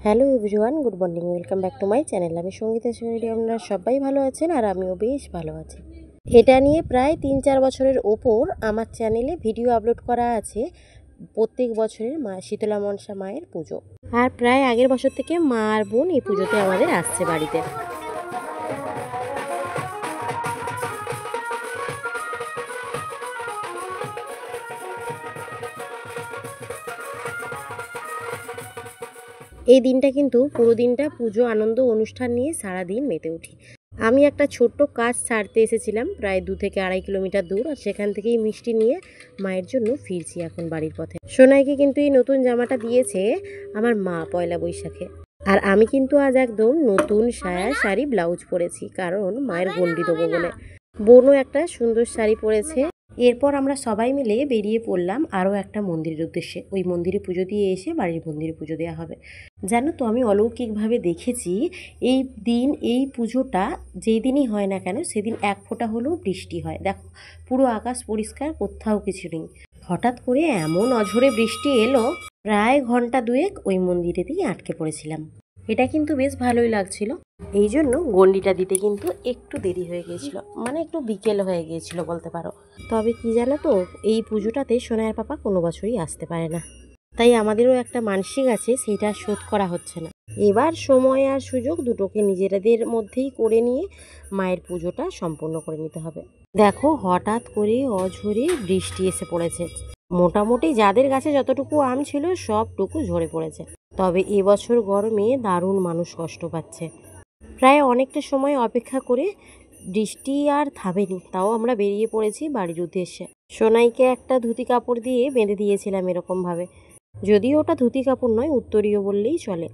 Hello everyone, good morning, welcome back to my channel. আমি সঙ্গীতা শরীরে, আপনারা সবাই ভালো আছেন আর আমিও বেশ ভালো আছি। এটা নিয়ে প্রায় 3-4 বছরের ওপর আমার চ্যানেলে ভিডিও আপলোড করা আছে প্রত্যেক বছরের মা শীতলা মনসা মায়ের পুজো। আর প্রায় আগের বছর থেকে মা আর বোন এই পুজোতে আমাদের আসছে বাড়িতে। এই দিনটা কিন্তু পুরো দিনটা পুজো আনন্দ অনুষ্ঠান নিয়ে সারাদিন মেতে উঠি। আমি একটা ছোট্ট কাজ ছাড়তে এসেছিলাম প্রায় 2 থেকে 2.5 কিলোমিটার দূর, আর সেখান থেকেই মিষ্টি নিয়ে মায়ের জন্য ফিরছি এখন বাড়ির পথে। সোনাইকে কিন্তু এই নতুন জামাটা দিয়েছে আমার মা পয়লা বৈশাখে, আর আমি কিন্তু আজ একদম নতুন সায়া শাড়ি ব্লাউজ পরেছি, কারণ মায়ের গন্ডি দেবো বলে। বোনও একটা সুন্দর শাড়ি পরেছে। এরপর আমরা সবাই মিলে বেরিয়ে পড়লাম আরও একটা মন্দিরের উদ্দেশ্যে। ওই মন্দিরে পুজো দিয়ে এসে বাড়ির মন্দিরে পুজো দেওয়া হবে। জানো তো, আমি অলৌকিকভাবে দেখেছি এই দিন, এই পুজোটা যেই দিনই হয় না কেন সেদিন এক ফোঁটা হলেও বৃষ্টি হয়। দেখো, পুরো আকাশ পরিষ্কার, কোথাও কিছু নেই। হঠাৎ করে এমন অঝোরে বৃষ্টি এলো, প্রায় ঘন্টা দুয়েক ওই মন্দিরেতেই আটকে পড়েছিলাম। এটা কিন্তু বেশ ভালোই লাগছিল। এই জন্য গন্ডিটা দিতে কিন্তু একটু দেরি হয়ে গিয়েছিল, মানে একটু বিকেল হয়ে গিয়েছিল বলতে পারো। তবে কি জানো তো, এই পুজোটাতে সোনাইয়ের পাপা কোনো বছরই আসতে পারে না, তাই আমাদেরও একটা মানসিক আছে, সেটা শোধ করা হচ্ছে না। এবার সময় আর সুযোগ দুটোকে নিজেদের মধ্যেই করে নিয়ে মায়ের পুজোটা সম্পূর্ণ করে নিতে হবে। দেখো, হঠাৎ করে অঝোরে বৃষ্টি এসে পড়েছে। মোটামুটি যাদের গাছে যতটুকু আম ছিল সবটুকু ঝরে পড়েছে। তবে এবছর গরমে দারুণ মানুষ কষ্ট পাচ্ছে। প্রায় অনেকটা সময় অপেক্ষা করে বৃষ্টি আর থামেনি, তাও আমরা বেরিয়ে পড়েছি বাড়ির উদ্দেশ্যে। সোনাইকে একটা ধুতি কাপড় দিয়ে বেঁধে দিয়েছিলাম এরকমভাবে, যদিও ওটা ধুতি কাপড় নয়, উত্তরীয় বললেই চলে।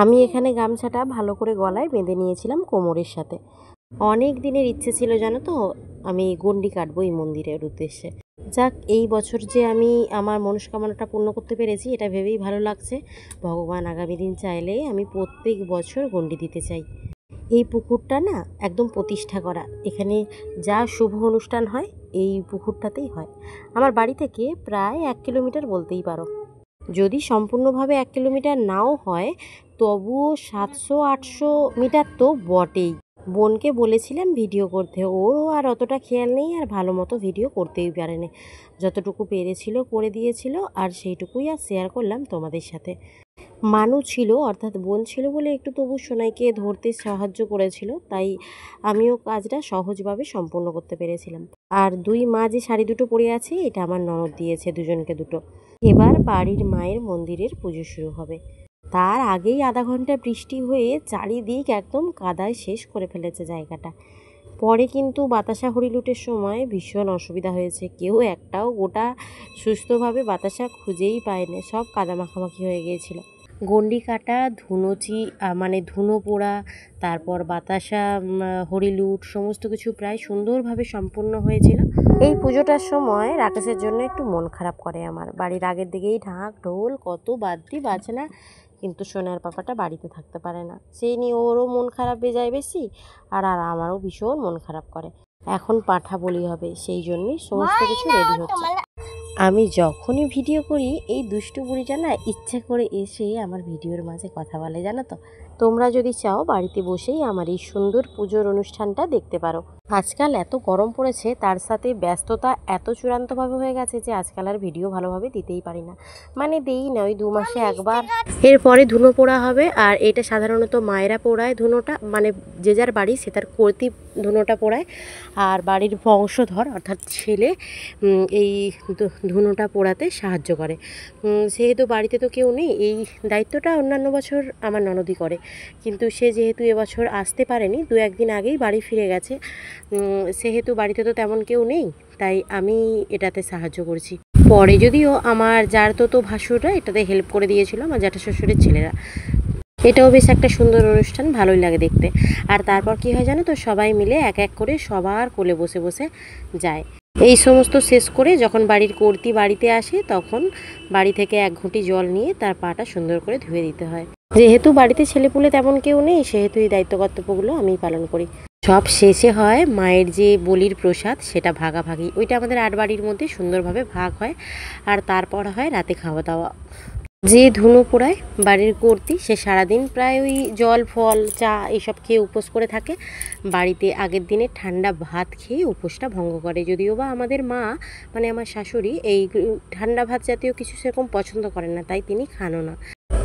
আমি এখানে গামছাটা ভালো করে গলায় বেঁধে নিয়েছিলাম কোমরের সাথে। অনেক দিনের ইচ্ছে ছিল জানো তো, আমি গন্ডি কাটবো এই মন্দিরের উদ্দেশ্যে। যাক, এই বছর যে আমি আমার মনস্কামনাটা পূর্ণ করতে পেরেছি এটা ভেবেই ভালো লাগছে। ভগবান আগামী দিন চাইলে আমি প্রত্যেক বছর গন্ডি দিতে চাই। এই পুকুরটা না একদম প্রতিষ্ঠা করা, এখানে যা শুভ অনুষ্ঠান হয় এই পুকুরটাতেই হয়। আমার বাড়ি থেকে প্রায় 1 কিলোমিটার বলতেই পারো। যদি সম্পূর্ণভাবে 1 কিলোমিটার নাও হয়, তবুও 700-800 মিটার তো বটেই। বোনকে বলেছিলাম ভিডিও করতে, ওরও আর অতটা খেয়াল নেই, আর ভালো মতো ভিডিও করতেই পারেনি। যতটুকু পেরেছিল করে দিয়েছিল, আর সেইটুকুই আর শেয়ার করলাম তোমাদের সাথে। মানু ছিল, অর্থাৎ বোন ছিল বলে একটু তবু সোনাইকে ধরতে সাহায্য করেছিল, তাই আমিও কাজটা সহজভাবে সম্পূর্ণ করতে পেরেছিলাম। আর 2 মা যে শাড়ি দুটো পরে আছে, এটা আমার ননদ দিয়েছে দুজনকে দুটো। এবার বাড়ির মায়ের মন্দিরের পুজো শুরু হবে। তার আগেই আধা ঘন্টা বৃষ্টি হয়ে চারিদিক একদম কাদায় শেষ করে ফেলেছে জায়গাটা। পরে কিন্তু বাতাসা হরিলুটের সময় ভীষণ অসুবিধা হয়েছে, কেউ একটাও গোটা সুস্থভাবে বাতাসা খুঁজেই পায়নি, সব কাদা মাখামাখি হয়ে গিয়েছিল। গন্ডি কাটা, ধুনোচি মানে ধুনো পোড়া, তারপর বাতাসা, হরিলুট সমস্ত কিছু প্রায় সুন্দরভাবে সম্পূর্ণ হয়েছিল। এই পুজোটার সময় রাকেশের জন্য একটু মন খারাপ করে আমার। বাড়ির আগের দিকেই ঢাক ঢোল কত বাদ্যি বাজনা, কিন্তু সোনার পাপাটা বাড়িতে থাকতে পারে না, সেই নিয়ে ওরও মন খারাপ হয়ে যায় বেশি, আর আমারও ভীষণ মন খারাপ করে। এখন পাঠা বলি হবে, সেই জন্যই সমস্ত কিছু রেডি হচ্ছে। আমি যখনই ভিডিও করি এই দুষ্টু বুড়িটা না ইচ্ছে করে এসে আমার ভিডিওর মাঝে কথা বলে, জানো তো। তোমরা যদি চাও বাড়িতে বসেই আমার এই সুন্দর পুজোর অনুষ্ঠানটা দেখতে পারো। আজকাল এত গরম পড়েছে, তার সাথে ব্যস্ততা এত চূড়ান্তভাবে হয়ে গেছে যে আজকাল আর ভিডিও ভালোভাবে দিতেই পারি না, মানে দেই না, ওই 2 মাসে একবার। এরপরে ধুনো পোড়া হবে, আর এটা সাধারণত মায়েরা পোড়ায় ধুনোটা, মানে যে যার বাড়ি সে তার কর্তৃ ধুনোটা পোড়ায়, আর বাড়ির বংশধর অর্থাৎ ছেলে এই ধুনোটা পোড়াতে সাহায্য করে। সেহেতু বাড়িতে তো কেউ নেই, এই দায়িত্বটা অন্যান্য বছর আমার ননদই করে, কিন্তু সে যেহেতু এবছর আসতে পারেনি, 2-1 দিন আগেই বাড়ি ফিরে গেছে, সেহেতু বাড়িতে তো তেমন কেউ নেই, তাই আমি এটাতে সাহায্য করছি। পরে যদিও আমার যার তো ভাসুররা এটাতে হেল্প করে দিয়েছিল, আমার জ্যাঠা শ্বশুরের ছেলেরা। এটাও বেশ একটা সুন্দর অনুষ্ঠান, ভালোই লাগে দেখতে। আর তারপর কি হয় জানো তো, সবাই মিলে এক এক করে সবার কোলে বসে বসে যায়। এই সমস্ত শেষ করে যখন বাড়ির কর্ত্রী বাড়িতে আসে, তখন বাড়ি থেকে 1 ঘটি জল নিয়ে তার পাটা সুন্দর করে ধুয়ে দিতে হয়। যেহেতু বাড়িতে ছেলেপুলে তেমন কেউ নেই, সেহেতু এই দায়িত্ব কর্তব্যগুলো আমিই পালন করি। সব শেষে হয় মায়ের যে বলির প্রসাদ, সেটা ভাগাভাগি, ওইটা আমাদের 8 বাড়ির মধ্যে সুন্দরভাবে ভাগ হয়, আর তারপর হয় রাতে খাওয়া দাওয়া। যে ধুনো পোড়ায় বাড়ির কর্তি, সে সারাদিন প্রায় ওই জল ফল চা এইসব খেয়ে উপোস করে থাকে। বাড়িতে আগের দিনে ঠান্ডা ভাত খেয়ে উপোসটা ভঙ্গ করে। যদিও বা আমাদের মা মানে আমার শাশুড়ি এই ঠান্ডা ভাত জাতীয় কিছু সেরকম পছন্দ করেন না, তাই তিনি খানও না।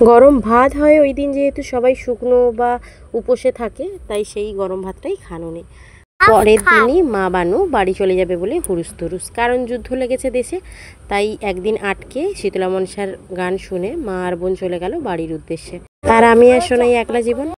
গরম ভাত হয় ওই দিন, যেহেতু সবাই শুকনো বা উপোসে থাকে, তাই সেই গরম ভাতটাই খানো নেই। পরের দিনই মা বানু বাড়ি চলে যাবে বলে হুরুস তুরুস, কারণ যুদ্ধ লেগেছে দেশে। তাই একদিন আটকে শীতলা মনসার গান শুনে মা আর বোন চলে গেল বাড়ির উদ্দেশ্যে। আর আমি আর সোনাই একলা জীবন।